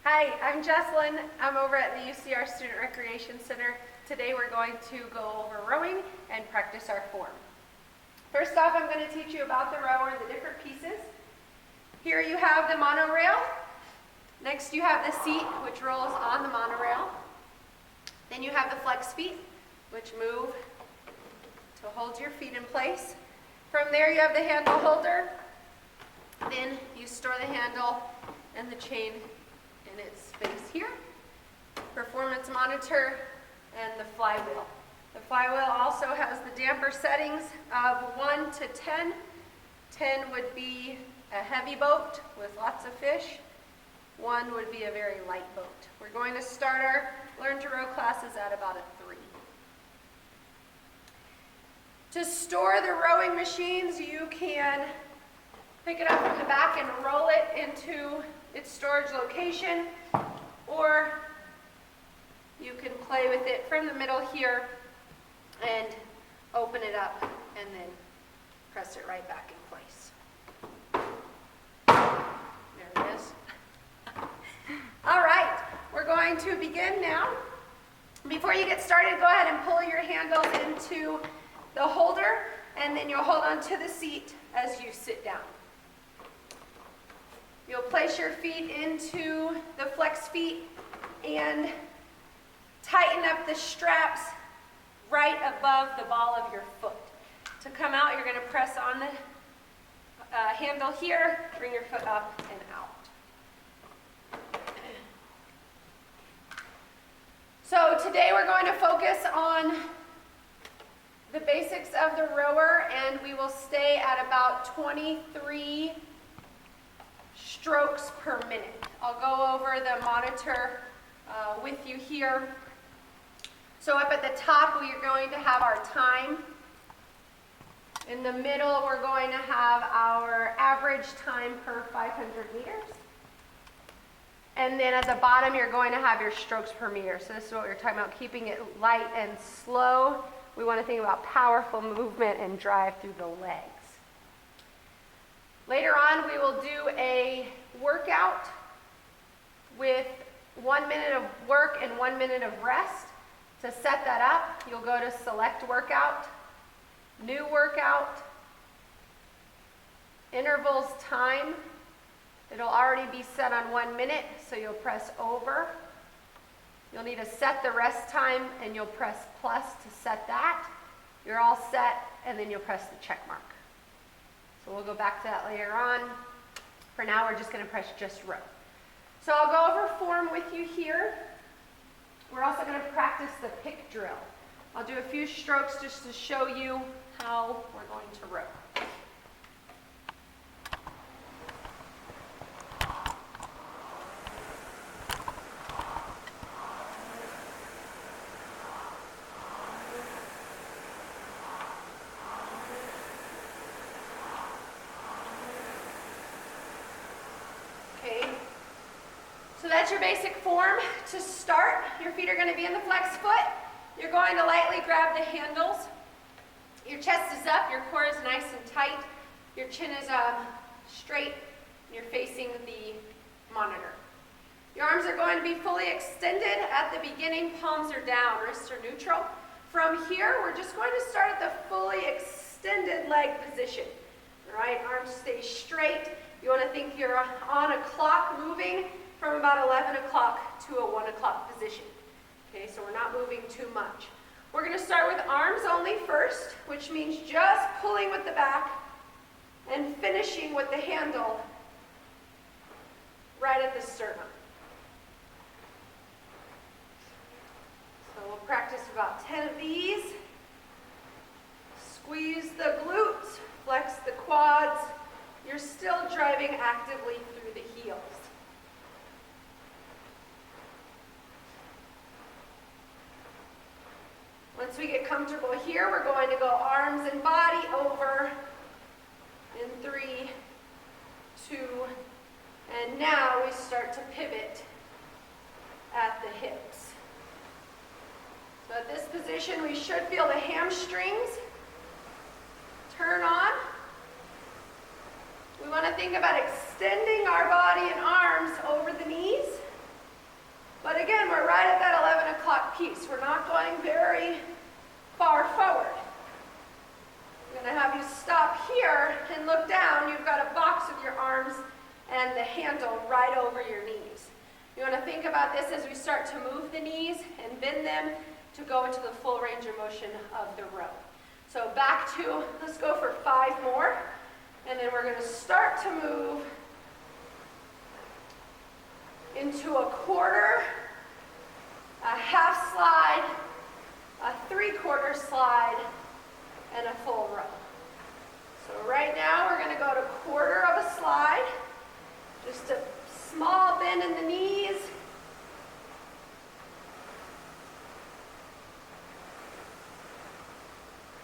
Hi, I'm Jescelyn. I'm over at the UCR Student Recreation Center. Today we're going to go over rowing and practice our form. First off, I'm going to teach you about the rower and the different pieces. Here you have the monorail. Next you have the seat, which rolls on the monorail. Then you have the flex feet, which move to hold your feet in place. From there you have the handle holder. Then you store the handle and the chain in its space here. Performance monitor and the flywheel. The flywheel also has the damper settings of 1 to 10. 10 would be a heavy boat with lots of fish. 1 would be a very light boat. We're going to start our Learn to Row classes at about a 3. To store the rowing machines, you can pick it up from the back and roll it into its storage location, or you can play with it from the middle here and open it up and then press it right back in place. There it is. All right, we're going to begin now. Before you get started, go ahead and pull your handles into the holder, and then you'll hold on to the seat as you sit down. You'll place your feet into the flex feet and tighten up the straps right above the ball of your foot. To come out, you're going to press on the handle here, bring your foot up and out. So today we're going to focus on the basics of the rower, and we will stay at about 23 strokes per minute. I'll go over the monitor with you here. So up at the top, we are going to have our time. In the middle, we're going to have our average time per 500 meters. And then at the bottom, you're going to have your strokes per meter. So this is what we're talking about, keeping it light and slow. We want to think about powerful movement and drive through the legs. Later on, we will do a workout with 1 minute of work and 1 minute of rest. To set that up, you'll go to Select Workout, New Workout, Intervals Time. It'll already be set on 1 minute, so you'll press Over. You'll need to set the rest time, and you'll press plus to set that. You're all set, and then you'll press the check mark. So we'll go back to that later on. For now, we're just going to press just row. So I'll go over form with you here. We're also going to practice the pick drill. I'll do a few strokes just to show you how we're going to row. So that's your basic form. To start, your feet are going to be in the flex foot. You're going to lightly grab the handles. Your chest is up, your core is nice and tight. Your chin is straight, and you're facing the monitor. Your arms are going to be fully extended at the beginning. Palms are down, wrists are neutral. From here, we're just going to start at the fully extended leg position. All right, arms stay straight. You want to think you're on a clock moving from about 11 o'clock to a 1 o'clock position. Okay, so we're not moving too much. We're going to start with arms only first, which means just pulling with the back and finishing with the handle right at the sternum. So we'll practice about 10 of these. Squeeze the glutes, flex the quads. You're still driving actively through the heels. Once we get comfortable here, we're going to go arms and body over in 3, 2, and now we start to pivot at the hips. So at this position, we should feel the hamstrings turn on. We want to think about extending our body and arms over the knees. piece. We're not going very far forward. I'm going to have you stop here and look down. You've got a box with your arms and the handle right over your knees. You want to think about this as we start to move the knees and bend them to go into the full range of motion of the row. So back to, let's go for 5 more. And then we're going to start to move into a quarter, a half slide, a 3/4 slide, and a full row. So right now we're going to go to quarter of a slide, just a small bend in the knees.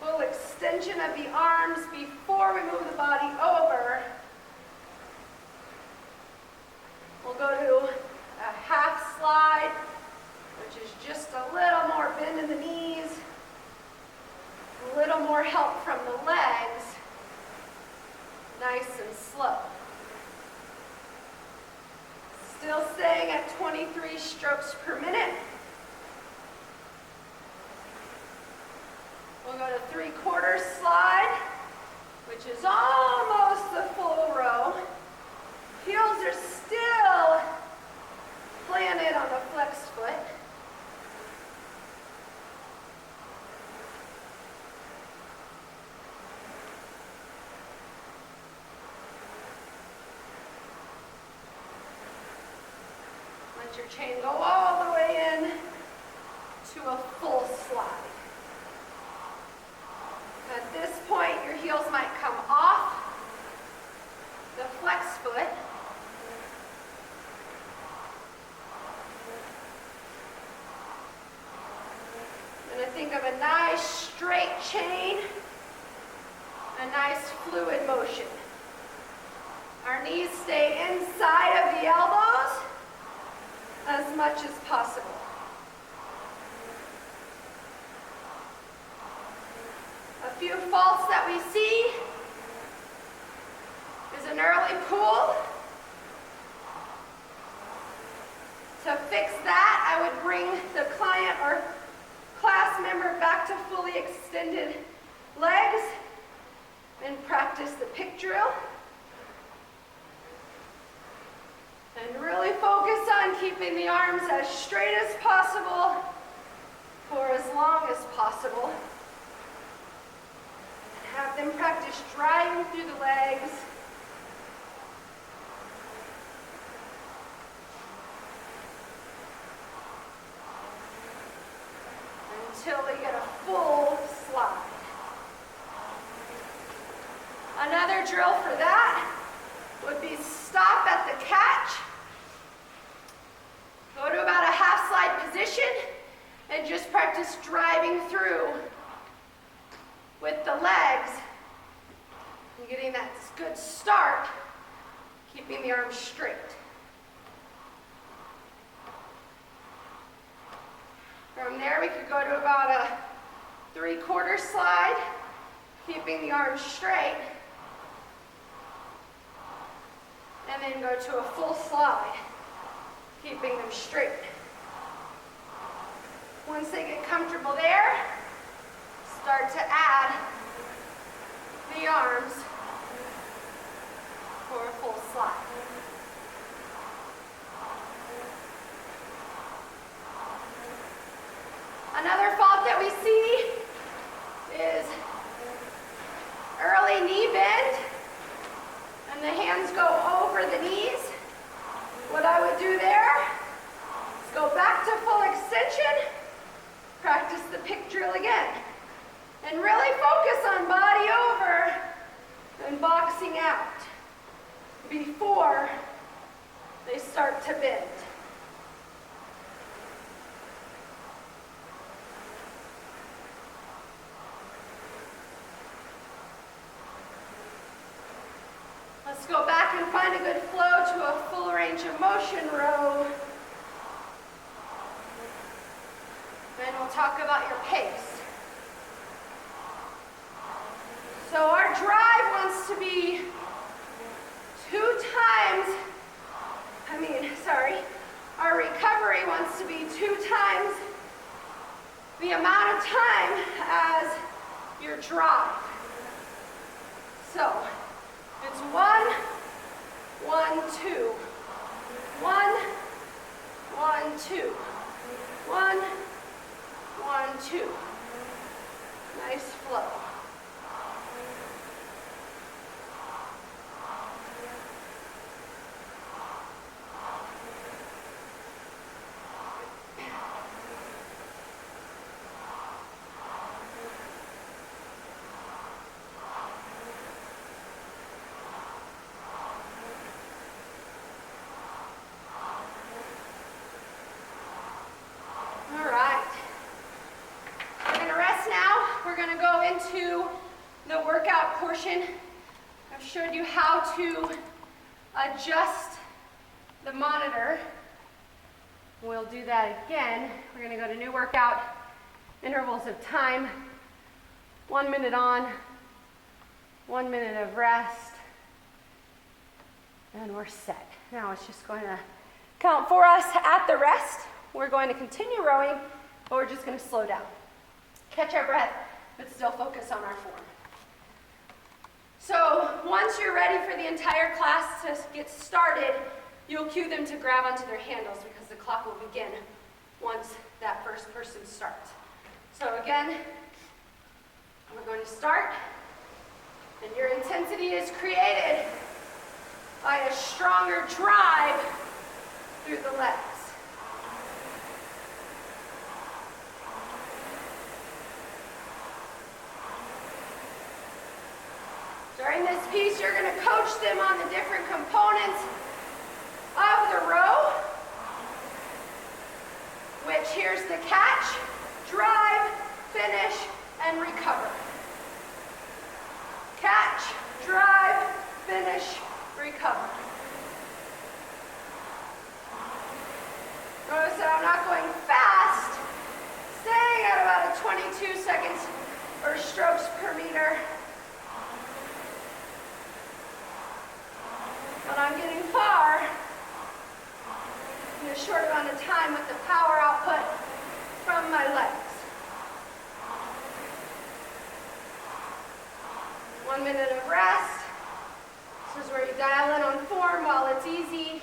Full extension of the arms before we move the body over. We'll go to a half slide, which is just a little more bend in the knees, a little more help from the legs, nice and slow. Still staying at 23 strokes per minute. We'll go to 3/4 slide, which is almost the full row. Heels are still planted on the flexed foot. Let your chain go all the way in to a full slide. At this point, your heels might come off the flexed foot. And I think of a nice straight chain, a nice fluid motion. Our knees stay inside of the elbows as much as possible. A few faults that we see is an early pull. To fix that, I would bring the client or class member back to fully extended legs and practice the pick drill. And really focus on keeping the arms as straight as possible for as long as possible. And have them practice driving through the legs. Until we get a full slide. Another drill for that would be stop at the catch. Go to about a half slide position and just practice driving through with the legs and getting that good start, keeping the arms straight. From there, we could go to about a 3/4 slide, keeping the arms straight, and then go to a full slide, keeping them straight. Once they get comfortable there, start to add the arms for a full slide. Another fault that we see is early knee bend, and the hands go over the knees. What I would do there is go back to full extension, practice the pick drill again, and really focus on body over and boxing out before they start to bend. Let's go back and find a good flow to a full range of motion row. Then we'll talk about your pace. So our drive wants to be our recovery wants to be 2 times the amount of time as your drive. So it's 1, 1, 2, 1, 1, 2, 1, 1, 2. Nice flow. To the workout portion. I've showed you how to adjust the monitor. We'll do that again. We're going to go to new workout, intervals of time, 1 minute on, 1 minute of rest, and we're set. Now it's just going to count for us at the rest. We're going to continue rowing, but we're just going to slow down. Catch our breath, but still focus on our form. So once you're ready for the entire class to get started, you'll cue them to grab onto their handles because the clock will begin once that first person starts. So again, we're going to start, and your intensity is created by a stronger drive through the legs. During this piece, you're going to coach them on the different components of the row, which here's the catch, drive, finish, and recover. Catch, drive, finish, recover. Notice that I'm not going fast, staying at about a 22 seconds or strokes per meter. But I'm getting far in a short amount of time with the power output from my legs. 1 minute of rest. This is where you dial in on form while it's easy.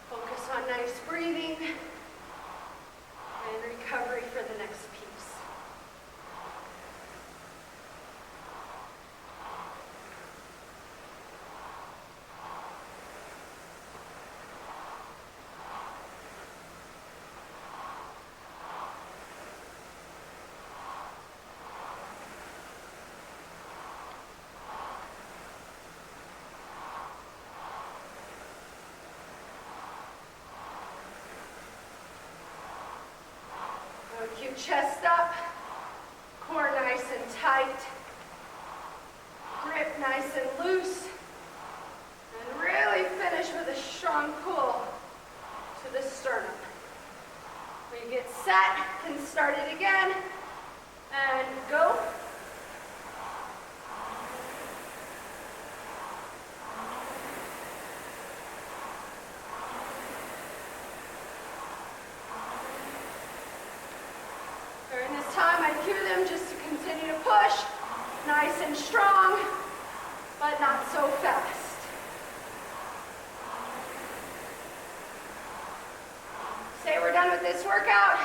Focus on nice breathing and recovery for the next piece. Keep chest up, core nice and tight, grip nice and loose, and really finish with a strong pull to the sternum. When you get set, you can start it again, and go. Just to continue to push, nice and strong, but not so fast. Say we're done with this workout,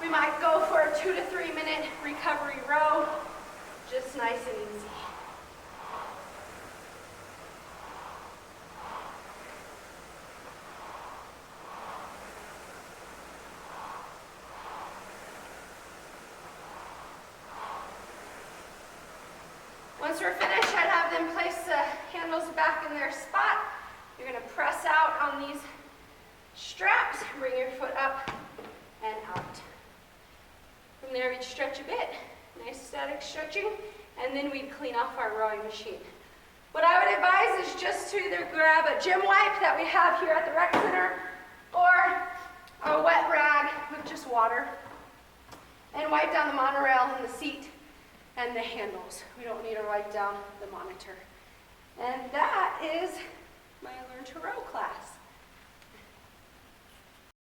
we might go for a 2 to 3 minute recovery row, just nice and easy. Once we're finished, I'd have them place the handles back in their spot. You're going to press out on these straps, bring your foot up and out. From there, we'd stretch a bit, nice static stretching, and then we'd clean off our rowing machine. What I would advise is just to either grab a gym wipe that we have here at the rec center, or a wet rag with just water, and wipe down the monorail and the seat and the handles. We don't need to wipe down the monitor. And that is my Learn to Row class.